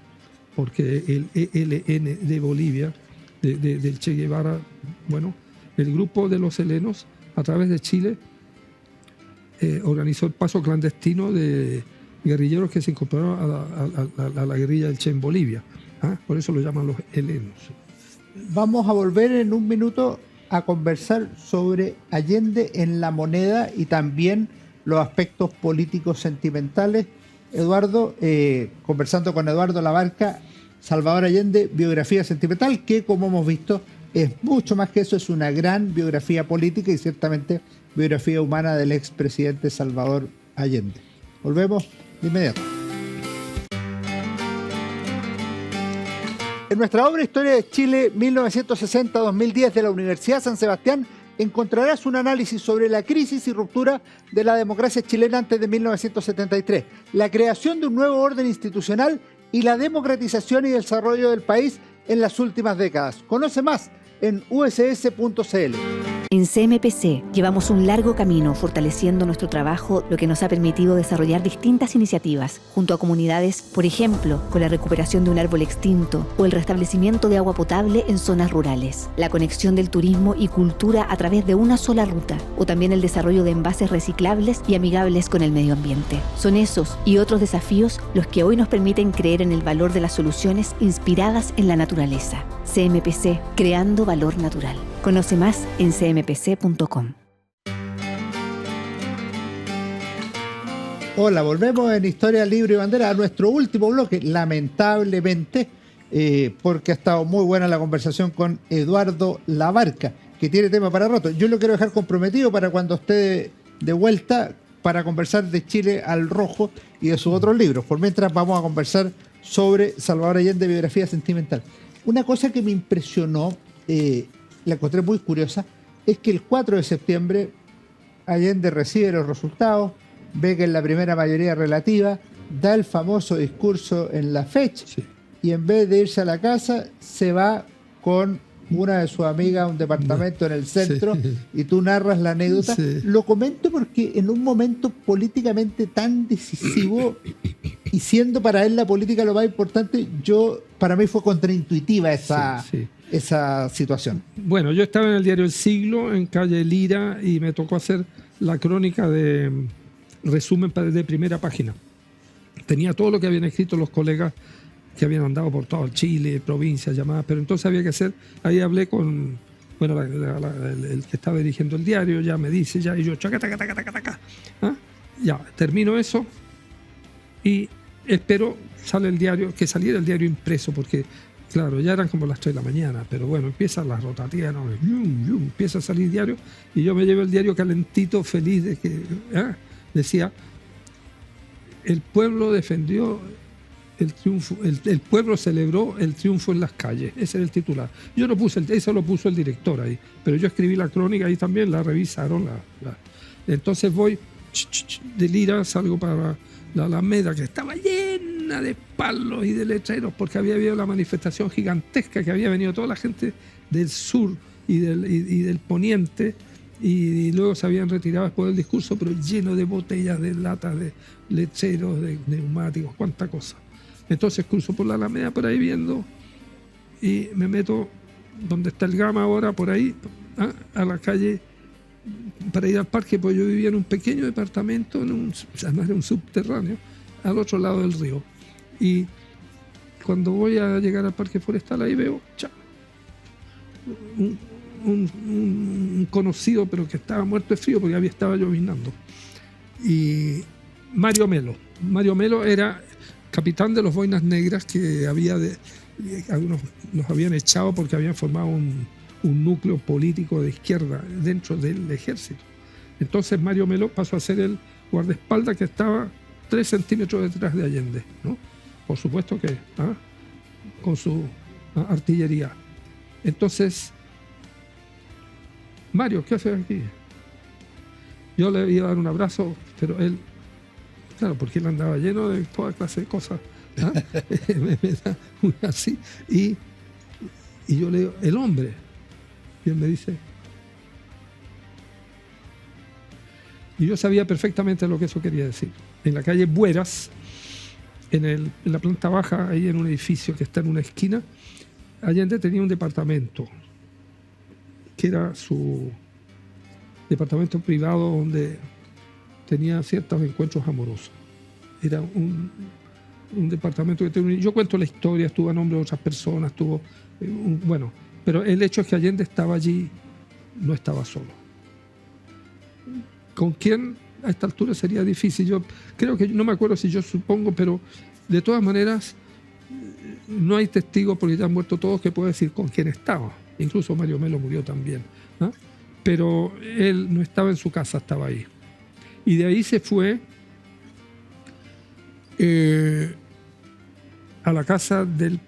porque el ELN de Bolivia, del Che Guevara, bueno, el grupo de los helenos a través de Chile organizó el paso clandestino de guerrilleros que se incorporaron a la guerrilla del Che en Bolivia. ¿Ah? Por eso lo llaman los helenos. Vamos a volver en un minuto a conversar sobre Allende en La Moneda y también los aspectos políticos sentimentales. Eduardo, conversando con Eduardo Labarca, Salvador Allende, biografía sentimental, que como hemos visto es mucho más que eso, es una gran biografía política y ciertamente biografía humana del expresidente Salvador Allende. Volvemos de inmediato. En nuestra obra Historia de Chile 1960-2010 de la Universidad San Sebastián encontrarás un análisis sobre la crisis y ruptura de la democracia chilena antes de 1973, la creación de un nuevo orden institucional y la democratización y desarrollo del país en las últimas décadas. Conoce más en uss.cl. En CMPC llevamos un largo camino fortaleciendo nuestro trabajo, lo que nos ha permitido desarrollar distintas iniciativas junto a comunidades, por ejemplo, con la recuperación de un árbol extinto o el restablecimiento de agua potable en zonas rurales, la conexión del turismo y cultura a través de una sola ruta, o también el desarrollo de envases reciclables y amigables con el medio ambiente. Son esos y otros desafíos los que hoy nos permiten creer en el valor de las soluciones inspiradas en la naturaleza. CMPC, creando valor natural. Conoce más en cmpc.com. Hola, volvemos en Historia Libre y Bandera a nuestro último bloque, lamentablemente, porque ha estado muy buena la conversación con Eduardo Labarca, que tiene tema para rato. Yo lo quiero dejar comprometido para cuando esté de vuelta para conversar de Chile al rojo y de sus otros libros. Por mientras vamos a conversar sobre Salvador Allende, biografía sentimental. Una cosa que me impresionó, la encontré muy curiosa, es que el 4 de septiembre Allende recibe los resultados, ve que en la primera mayoría relativa, da el famoso discurso en la fecha, Sí. y en vez de irse a la casa, se va con una de sus amigas a un departamento en el centro, Sí. y tú narras la anécdota. Sí. Lo comento porque en un momento políticamente tan decisivo, y siendo para él la política lo más importante, para mí fue contraintuitiva esa, Sí, sí. esa situación. Bueno, yo estaba en el diario El Siglo, en calle Lira, y me tocó hacer la crónica de resumen de primera página. Tenía todo lo que habían escrito los colegas que habían andado por todo Chile, provincias, llamadas, pero entonces había que hacer, ahí hablé con, bueno, el que estaba dirigiendo el diario, ya me dice, ya, y yo, chaca, taca, taca, taca, taca. ¿Ah? Ya, termino eso y espero que saliera el diario impreso, porque claro, ya eran como las 3 de la mañana, pero bueno, empiezan las rotativas, ¿no? Empieza a salir diario, y yo me llevo el diario calentito, feliz de que, decía, el pueblo defendió el triunfo, el pueblo celebró el triunfo en las calles. Ese era el titular. Yo no puse, eso lo puso el director ahí, pero yo escribí la crónica ahí también, la revisaron. Entonces voy de Lira, salgo para la Alameda, que estaba llena de palos y de letreros, porque había habido la manifestación gigantesca, que había venido toda la gente del sur y del poniente, y luego se habían retirado después del discurso, pero lleno de botellas, de latas, de lecheros, de neumáticos, cuánta cosa. Entonces cruzo por la Alameda, por ahí viendo, y me meto donde está el Gama ahora, por ahí, a la calle, para ir al parque, pues yo vivía en un pequeño departamento, además era un subterráneo, al otro lado del río. Y cuando voy a llegar al parque forestal, ahí veo un conocido, pero que estaba muerto de frío porque estaba llovinando. Y Mario Melo era capitán de los Boinas Negras, que algunos los habían echado porque habían formado un núcleo político de izquierda dentro del ejército. Entonces Mario Melo pasó a ser el guardaespaldas que estaba 3 centímetros detrás de Allende, ¿no? Por supuesto que con su artillería. Entonces, Mario, ¿qué haces aquí? Yo le iba a dar un abrazo, pero él, claro, porque él andaba lleno de toda clase de cosas, me da así, y yo le digo, el hombre, y él me dice, y yo sabía perfectamente lo que eso quería decir. En la calle Bueras, en la planta baja, ahí en un edificio que está en una esquina, Allende tenía un departamento, que era su departamento privado, donde tenía ciertos encuentros amorosos. Era un departamento que tenía... Yo cuento la historia, estuvo a nombre de otras personas, bueno, pero el hecho es que Allende estaba allí, no estaba solo. ¿Con quién a esta altura sería difícil? Yo creo que, no me acuerdo si yo supongo, pero de todas maneras no hay testigos, porque ya han muerto todos, que pueda decir con quién estaba. Incluso Mario Melo murió también, ¿no? Pero él no estaba en su casa, estaba ahí. Y de ahí se fue a la casa del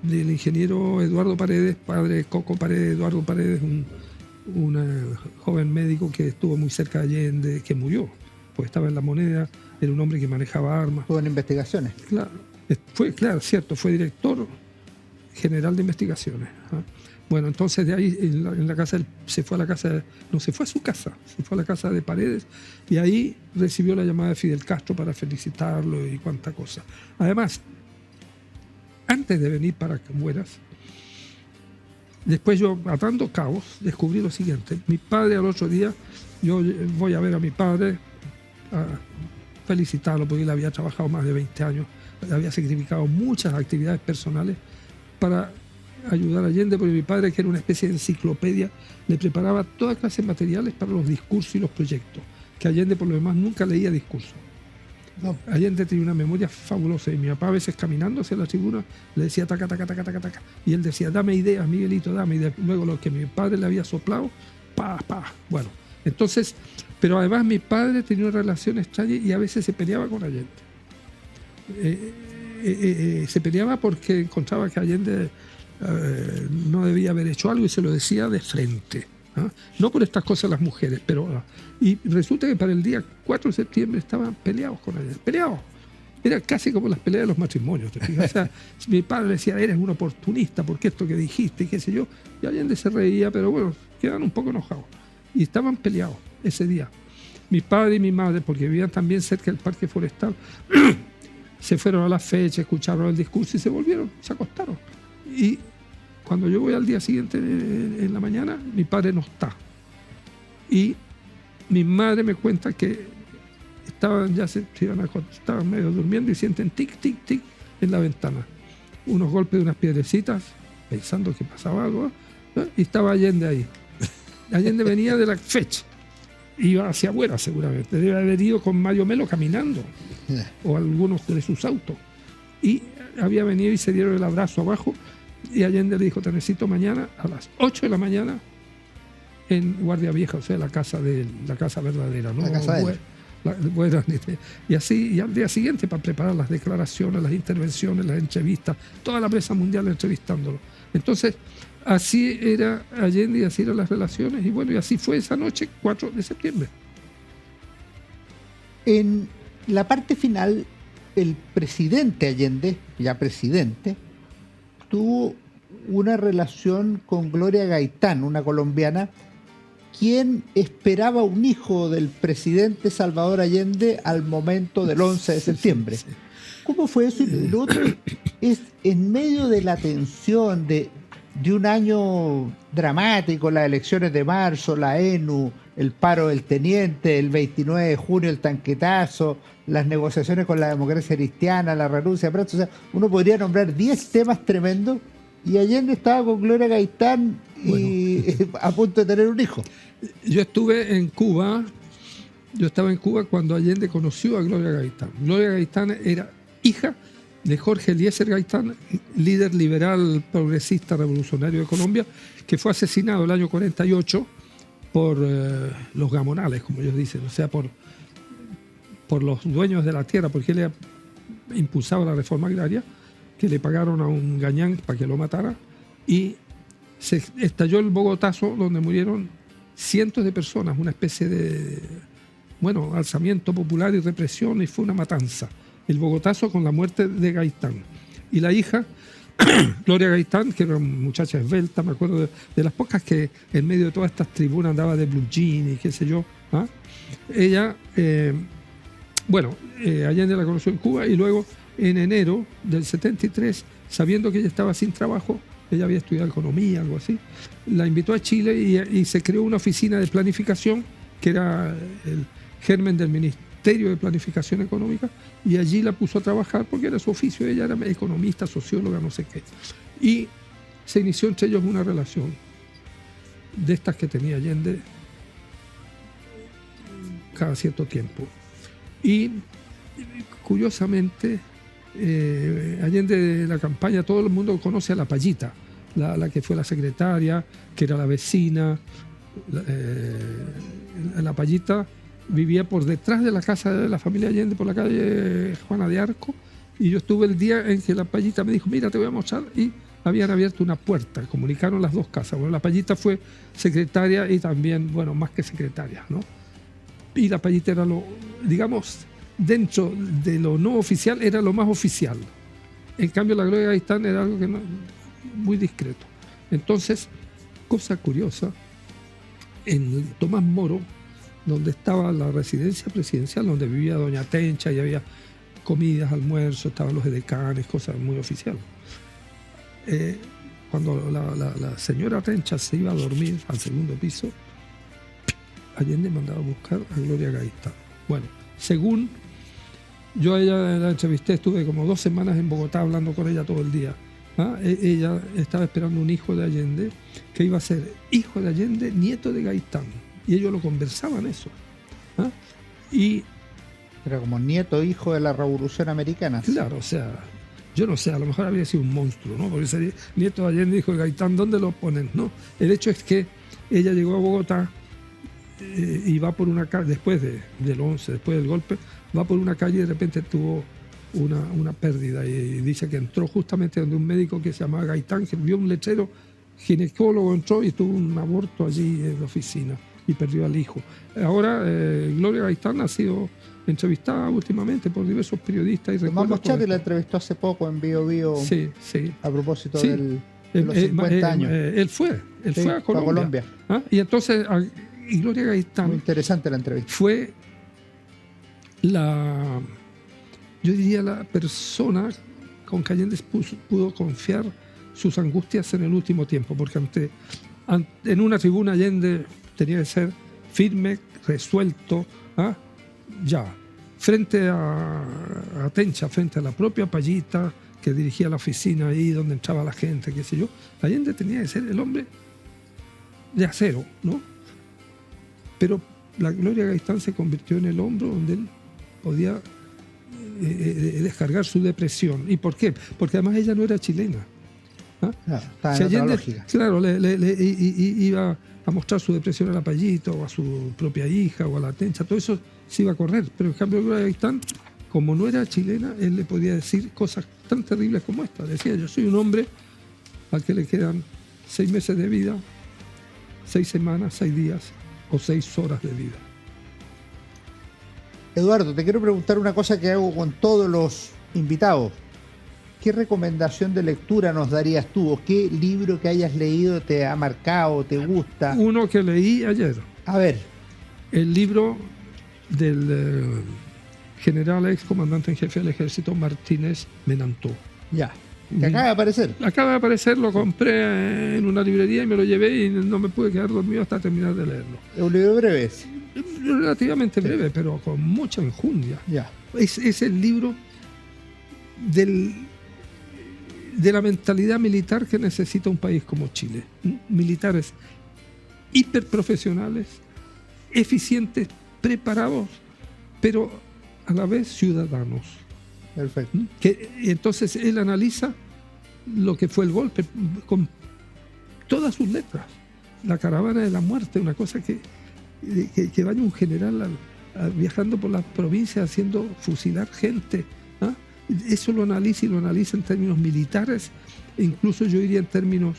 ingeniero Eduardo Paredes, padre de Coco Paredes. Eduardo Paredes, un joven médico que estuvo muy cerca de Allende, que murió, porque estaba en La Moneda, era un hombre que manejaba armas. Estuvo en investigaciones. Claro, fue director general de investigaciones. Bueno, entonces de ahí en la casa, se fue a su casa, se fue a la casa de Paredes, y ahí recibió la llamada de Fidel Castro para felicitarlo y cuánta cosa. Además, antes de venir para Bueras, después yo, atando cabos, descubrí lo siguiente. Mi padre, al otro día, yo voy a ver a mi padre, a felicitarlo, porque él había trabajado más de 20 años, había sacrificado muchas actividades personales para ayudar a Allende, porque mi padre, que era una especie de enciclopedia, le preparaba toda clase de materiales para los discursos y los proyectos, que Allende por lo demás nunca leía discursos. No. Allende tenía una memoria fabulosa y mi papá a veces caminando hacia la tribuna le decía taca, taca, taca, taca, taca. Y él decía, dame ideas, Miguelito, dame. Y luego lo que mi padre le había soplado, pa, pa. Bueno, entonces, pero además mi padre tenía una relación extraña y a veces se peleaba con Allende. Se peleaba porque encontraba que Allende no debía haber hecho algo y se lo decía de frente. No por estas cosas las mujeres, pero... Y resulta que para el día 4 de septiembre estaban peleados con Allende. Peleados. Era casi como las peleas de los matrimonios. ¿Te fijas? O sea, mi padre decía, eres un oportunista, porque esto que dijiste, y qué sé yo. Y Allende se reía, pero bueno, quedaban un poco enojados. Y estaban peleados ese día. Mi padre y mi madre, porque vivían también cerca del parque forestal, se fueron a la fecha, escucharon el discurso y se volvieron, se acostaron. Y cuando yo voy al día siguiente en la mañana, mi padre no está. Y mi madre me cuenta que estaban medio durmiendo y sienten tic, tic, tic en la ventana. Unos golpes de unas piedrecitas, pensando que pasaba algo, ¿no? Y estaba Allende ahí. Allende venía de la fecha. Iba hacia afuera seguramente. Debe haber ido con Mario Melo caminando. O algunos de sus autos. Y había venido y se dieron el abrazo abajo. Y Allende le dijo, te necesito mañana a las 8 de la mañana en Guardia Vieja, o sea, la casa verdadera, ¿no? La casa de él. Y así, y al día siguiente para preparar las declaraciones, las intervenciones, las entrevistas, toda la prensa mundial entrevistándolo. Entonces, así era Allende y así eran las relaciones. Y bueno, y así fue esa noche, 4 de septiembre. En la parte final, el presidente Allende, ya presidente, tuvo una relación con Gloria Gaitán, una colombiana, quien esperaba un hijo del presidente Salvador Allende al momento del 11 de septiembre. Sí. ¿Cómo fue eso? Y lo otro es, en medio de la tensión de un año dramático, las elecciones de marzo, la ENU, el paro del teniente, el 29 de junio el tanquetazo, las negociaciones con la democracia cristiana, la renuncia a Prat, o sea, uno podría nombrar 10 temas tremendos y Allende estaba con Gloria Gaitán y a punto de tener un hijo. Yo estaba en Cuba cuando Allende conoció a Gloria Gaitán. Gloria Gaitán era hija de Jorge Eliezer Gaitán, líder liberal, progresista, revolucionario de Colombia, que fue asesinado el año 48 por los gamonales, como ellos dicen, o sea, por los dueños de la tierra, porque él impulsaba la reforma agraria, que le pagaron a un gañán para que lo matara, y se estalló el Bogotazo, donde murieron cientos de personas, una especie de, alzamiento popular y represión, y fue una matanza. El Bogotazo con la muerte de Gaitán. Y la hija, Gloria Gaitán, que era una muchacha esbelta, me acuerdo de las pocas que en medio de todas estas tribunas andaba de blue jean y qué sé yo. Ella, Allende la conoció en Cuba y luego en enero del 73, sabiendo que ella estaba sin trabajo, ella había estudiado economía, algo así, la invitó a Chile y se creó una oficina de planificación que era el germen del Ministerio de Planificación Económica, y allí la puso a trabajar porque era su oficio, ella era economista, socióloga, no sé qué. Y se inició entre ellos una relación de estas que tenía Allende cada cierto tiempo. Y curiosamente, Allende de la campaña, todo el mundo conoce a la Payita, la que fue la secretaria, que era la vecina. La Payita vivía por detrás de la casa de la familia Allende, por la calle Juana de Arco, y yo estuve el día en que la Payita me dijo, mira, te voy a mostrar, y habían abierto una puerta, comunicaron las dos casas. Bueno, la Payita fue secretaria y también, más que secretaria, ¿no? Y la Payita era dentro de lo no oficial, era lo más oficial. En cambio, la Gloria Gaitán era algo que muy discreto. Entonces, cosa curiosa, en Tomás Moro, donde estaba la residencia presidencial, donde vivía doña Tencha, y había comidas, almuerzos, estaban los edecanes, cosas muy oficiales. Cuando la señora Tencha se iba a dormir al segundo piso, Allende mandaba a buscar a Gloria Gaitán. Bueno, según yo a ella la entrevisté, estuve como 2 semanas en Bogotá hablando con ella todo el día. Ella estaba esperando un hijo de Allende, que iba a ser hijo de Allende, nieto de Gaitán. Y ellos lo conversaban eso. Y Era como nieto hijo de la Revolución Americana. Claro, o sea, yo no sé, a lo mejor habría sido un monstruo, ¿no? Porque ese nieto de Allende dijo, Gaitán, ¿dónde lo ponen? ¿No? El hecho es que ella llegó a Bogotá y va por una calle, después del 11, después del golpe, va por una calle y de repente tuvo una pérdida y dice que entró justamente donde un médico que se llamaba Gaitán, que vio un lechero, ginecólogo, entró y tuvo un aborto allí en la oficina y perdió al hijo. Ahora Gloria Gaitán ha sido entrevistada últimamente por diversos periodistas y Tomás recuerda Moschati la entrevistó hace poco en Bio Bio sí. a propósito Sí. de los 50 años. Él fue Sí, a Colombia. ¿Ah? Y entonces y Gloria Muy Gaitán interesante la entrevista. fue yo diría la persona con que Allende pudo confiar sus angustias en el último tiempo, porque en una tribuna Allende tenía que ser firme, resuelto, ¿ah? Ya, frente a Tencha, frente a la propia Payita, que dirigía la oficina ahí donde entraba la gente, qué sé yo, Allende tenía que ser el hombre de acero, ¿no? Pero la Gloria Gaitán se convirtió en el hombro donde él podía descargar su depresión. ¿Y por qué? Porque además ella no era chilena. ¿Ah? Claro, estaba Si en otra Allende, lógica. claro, iba a mostrar su depresión a la Payita o a su propia hija o a la Tencha, todo eso se iba a correr. Pero en cambio Gloria Gaitán, como no era chilena, él le podía decir cosas tan terribles como esta. Decía, yo soy un hombre al que le quedan 6 meses de vida, 6 semanas, 6 días o 6 horas de vida. Eduardo, te quiero preguntar una cosa que hago con todos los invitados. ¿Qué recomendación de lectura nos darías tú? ¿O qué libro que hayas leído te ha marcado, te gusta? Uno que leí ayer, A ver, el libro del general ex comandante en jefe del ejército Martínez Menantó. ya. Que acaba de aparecer. Acaba de aparecer, lo compré en una librería y me lo llevé y no me pude quedar dormido hasta terminar de leerlo. Es un libro breve. ese. Relativamente breve, pero con mucha enjundia. Ya. Es el libro de la mentalidad militar que necesita un país como Chile. Militares hiperprofesionales, eficientes, preparados, pero a la vez ciudadanos. Perfecto. Entonces él analiza lo que fue el golpe con todas sus letras. La caravana de la muerte, una cosa que vaya un general viajando por las provincias haciendo fusilar gente. ¿Ah? Eso lo analiza y lo analiza en términos militares, e incluso yo diría en términos,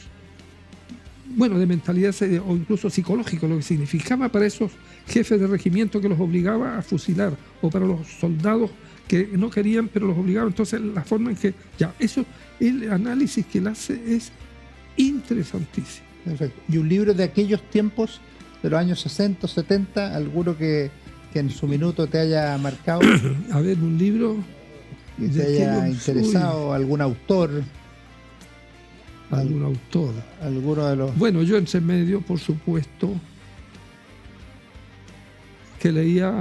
bueno, de mentalidad o incluso psicológico, lo que significaba para esos jefes de regimiento que los obligaba a fusilar, o para los soldados que no querían pero los obligaban. Entonces la forma en que, ya, eso, el análisis que él hace es interesantísimo. Perfecto. ¿Y un libro de aquellos tiempos, de los años 60, 70, alguno que en su minuto te haya marcado, A ver, un libro que de te haya aquellos- interesado, algún autor, algún autor. alguno de los... Bueno, yo entre medio, por supuesto, que leía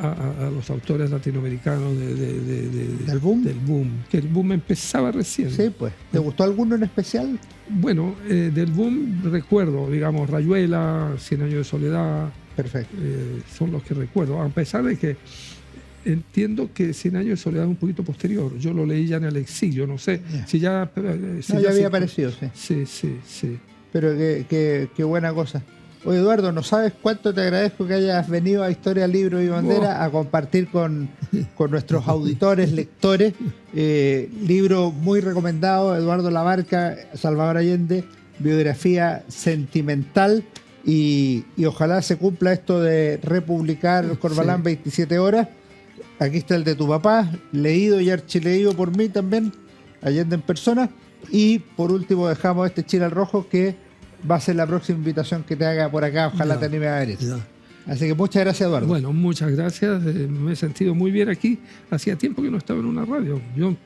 a los autores latinoamericanos ¿Del boom? del boom, que el boom empezaba recién. Sí, pues. ¿Te gustó alguno en especial? Bueno, del boom recuerdo, digamos, Rayuela, 100 años de soledad, Perfecto. son los que recuerdo, a pesar de que entiendo que 100 años de soledad es un poquito posterior. Yo lo leí ya en el exilio, no sé Ya. si ya... si No, ya había se- aparecido, sí. Sí. Pero qué buena cosa. Oye, Eduardo, no sabes cuánto te agradezco que hayas venido a Historia, Libros y Bandera a compartir con nuestros auditores, lectores. Libro muy recomendado, Eduardo Labarca, Salvador Allende, biografía sentimental. Y ojalá se cumpla esto de republicar Corbalán Sí. 27 horas. Aquí está el de tu papá, leído y archileído por mí también, Allende en persona. Y por último dejamos este Chile al Rojo, que va a ser la próxima invitación que te haga por acá. Ojalá Ya, te anime a ver eso. ya. Así que muchas gracias, Eduardo. Bueno, muchas gracias. Me he sentido muy bien aquí. Hacía tiempo que no estaba en una radio. Yo,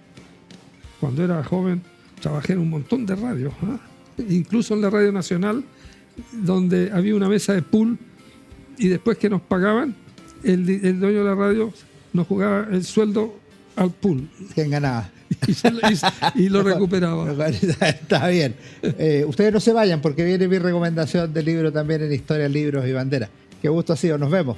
cuando era joven, trabajé en un montón de radios, ¿ah? Incluso en la Radio Nacional, donde había una mesa de pool y después que nos pagaban, el dueño de la radio nos jugaba el sueldo al pool ¿Quién ganaba? y lo recuperaba. Está bien. Ustedes no se vayan porque viene mi recomendación de libro también en Historia, Libros y Bandera. Qué gusto ha sido. Nos vemos.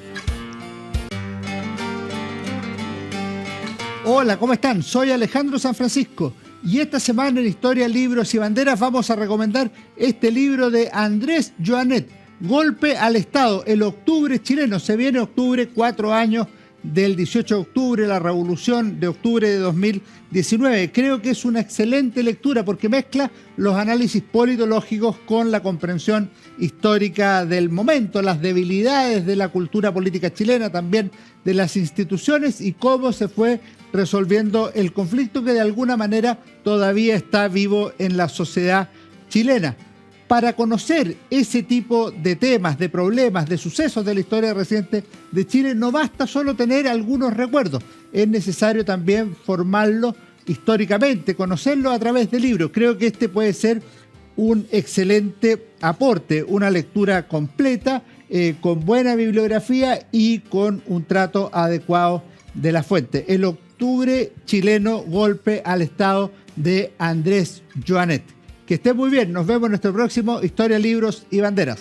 Hola, ¿cómo están? Soy Alejandro San Francisco y esta semana en Historia, Libros y Banderas vamos a recomendar este libro de Andrés Joanet, Golpe al Estado, el octubre chileno. Se viene octubre, 4 años del 18 de octubre, la revolución de octubre de 2019. Creo que es una excelente lectura porque mezcla los análisis politológicos con la comprensión histórica del momento, las debilidades de la cultura política chilena, también de las instituciones y cómo se fue resolviendo el conflicto que de alguna manera todavía está vivo en la sociedad chilena. Para conocer ese tipo de temas, de problemas, de sucesos de la historia reciente de Chile, no basta solo tener algunos recuerdos, es necesario también formarlo históricamente, conocerlo a través de libros. Creo que este puede ser un excelente aporte, una lectura completa, con buena bibliografía y con un trato adecuado de la fuente. El octubre chileno, Golpe al Estado, de Andrés Joanet. Que esté muy bien, nos vemos en nuestro próximo Historia, Libros y Banderas.